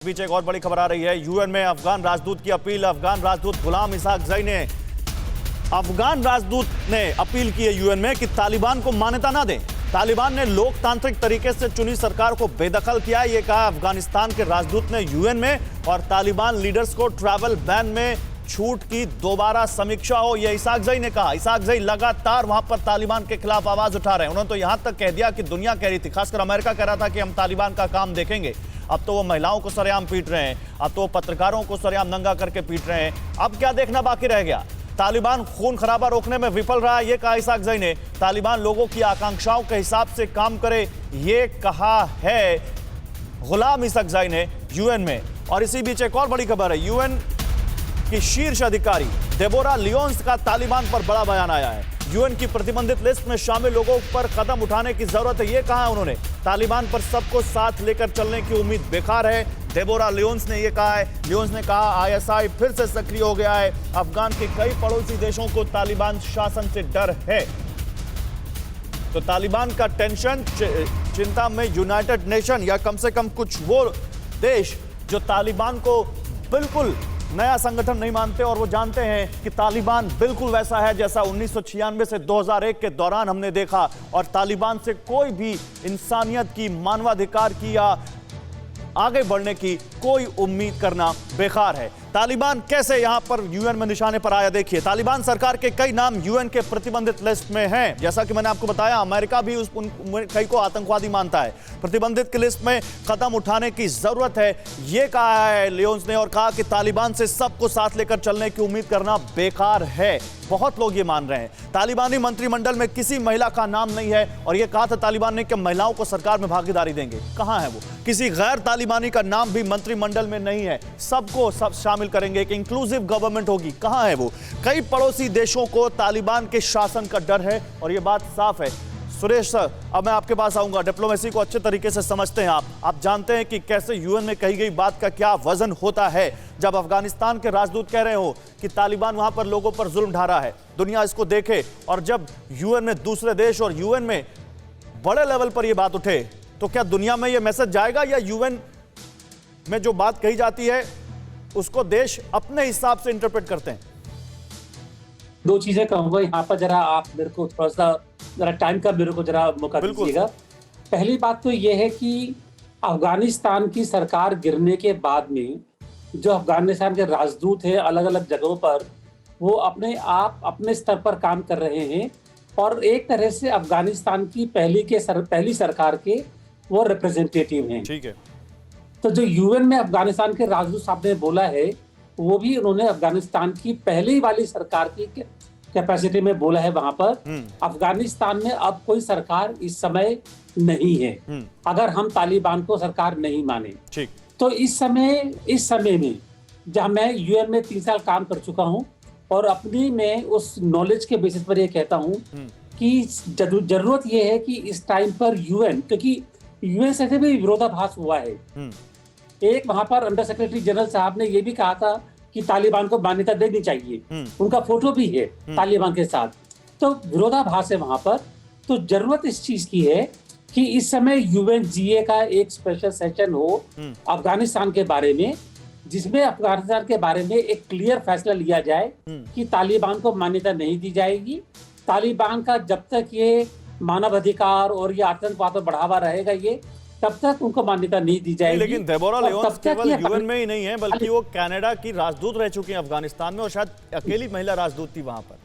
बीच एक और बड़ी खबर आ रही है। यूएन में अफगान राजदूत की अपील। अफगान राजदूत गुलाम इसहाकज़ई ने अपील की है यूएन में कि तालिबान को मान्यता ना दें। तालिबान ने लोकतांत्रिक तरीके से चुनी सरकार को बेदखल किया, यह कहा अफगानिस्तान के राजदूत ने यूएन में। और तालिबान लीडर्स को ट्रैवल बैन में छूट की दोबारा समीक्षा हो, यह इसहाकज़ई ने कहा। इसहाकज़ई लगातार वहां पर तालिबान के खिलाफ आवाज उठा रहे हैं। उन्होंने तो यहां तक कह दिया कि दुनिया कह रही थी, खासकर अमेरिका कह रहा था कि हम तालिबान का काम देखेंगे। अब तो वो महिलाओं को सरेआम पीट रहे हैं, अब तो वो पत्रकारों को सरेआम नंगा करके पीट रहे हैं। अब क्या देखना बाकी रह गया? तालिबान खून खराबा रोकने में विफल रहा, यह कहा इसहाकज़ई ने। तालिबान लोगों की आकांक्षाओं के हिसाब से काम करे, ये कहा है गुलाम इसहाकज़ई ने यूएन में। और इसी बीच एक और बड़ी खबर है। यूएन की शीर्ष अधिकारी डेबोरा लियोन्स का तालिबान पर बड़ा बयान आया है। यूएन की प्रतिबंधित लिस्ट में शामिल लोगों पर कदम उठाने की जरूरत है, यह कहा है उन्होंने। तालिबान पर सबको साथ लेकर चलने की उम्मीद बेकार है, डेबोरा लियोन्स ने यह कहा है। लियोन्स ने कहा आईएसआई फिर से सक्रिय हो गया है। अफगान के कई पड़ोसी देशों को तालिबान शासन से डर है। तो तालिबान का टेंशन, चिंता में यूनाइटेड नेशन या कम से कम कुछ वो देश जो तालिबान को बिल्कुल नया संगठन नहीं मानते और वो जानते हैं कि तालिबान बिल्कुल वैसा है जैसा 1996 से 2001 के दौरान हमने देखा। और तालिबान से कोई भी इंसानियत की, मानवाधिकार की या आगे बढ़ने की कोई उम्मीद करना बेकार है। तालिबान कैसे यहां पर यूएन में निशाने पर आया, देखिए। तालिबान सरकार के कई नाम यूएन के प्रतिबंधित लिस्ट में हैं। जैसा कि मैंने आपको बताया, अमेरिका भी कई को आतंकवादी मानता है। प्रतिबंधित की लिस्ट में कदम उठाने की जरूरत है, यह कहा है लियोन्स ने। और कहा कि तालिबान से सबको साथ लेकर चलने की उम्मीद करना बेकार है। बहुत लोग ये मान रहे हैं। तालिबानी मंत्रिमंडल में किसी महिला का नाम नहीं है। और यह कहा था तालिबान ने कि महिलाओं को सरकार में भागीदारी देंगे। कहां है वो? किसी गैर तालिबानी का नाम भी मंत्रिमंडल में नहीं है। सबको सब शामिल करेंगे, एक इंक्लूसिव गवर्नमेंट होगी। कहां है वो? कई पड़ोसी देशों को तालिबान के शासन का डर है और यह बात साफ है। सुरेश सर, अब मैं आपके पास आऊंगा। डिप्लोमेसी को अच्छे तरीके से समझते हैं आप जानते हैं कि कैसे यूएन में कही गई बात का क्या वजन होता है। जब अफगानिस्तान के राजदूत कह रहे हो कि तालिबान वहां पर लोगों पर जुल्म ढा रहा है, दुनिया इसको देखे। और जब यूएन में दूसरे देश और यूएन में बड़े लेवल पर यह बात उठे, तो क्या दुनिया में यह मैसेज जाएगा या यूएन में जो बात कही जाती है उसको देश अपने हिसाब से इंटरप्रेट करते हैं? दो चीजें कहूंगा यहाँ पर, जरा आप मेरे को थोड़ा सा जरा टाइम का मेरे को जरा मौका दीजिएगा। पहली बात तो यह है कि अफगानिस्तान की सरकार गिरने के बाद में जो अफगानिस्तान के राजदूत हैं अलग अलग जगहों पर, वो अपने स्तर पर काम कर रहे हैं और एक तरह से अफगानिस्तान की पहली सरकार के वो रिप्रेजेंटेटिव हैं। ठीक है। तो जो यूएन में अफगानिस्तान के राजदूत साहब ने बोला है, वो भी उन्होंने अफगानिस्तान की पहली वाली सरकार की कैपेसिटी में बोला है। वहां पर अफगानिस्तान में अब कोई सरकार इस समय नहीं है, अगर हम तालिबान को सरकार नहीं माने। ठीक। तो इस समय में जब मैं यूएन में 3 साल काम कर चुका हूं और अपनी मैं उस नॉलेज के बेसिस पर यह कहता हूं कि जरूरत यह है कि इस टाइम पर यूएन, क्योंकि यूएन से भी विरोधाभास हुआ है। एक वहां पर अंडर सेक्रेटरी जनरल साहब ने यह भी कहा था कि तालिबान को मान्यता देनी चाहिए, उनका फोटो भी है तालिबान के साथ। तो विरोधाभास है वहां पर। तो जरूरत इस चीज की है कि इस समय यूएनजीए का एक स्पेशल सेशन हो अफगानिस्तान के बारे में, जिसमें अफगानिस्तान के बारे में एक क्लियर फैसला लिया जाए कि तालिबान को मान्यता नहीं दी जाएगी। तालिबान का जब तक ये मानवाधिकार और ये आतंकवाद पर बढ़ावा रहेगा, ये तब तक उनको मान्यता नहीं दी जाएगी। लेकिन डेबोरा लियोन्स केवल यूएन में ही नहीं है, बल्कि वो कनाडा की राजदूत रह चुकी हैं अफगानिस्तान में और शायद अकेली महिला राजदूत थी वहां पर।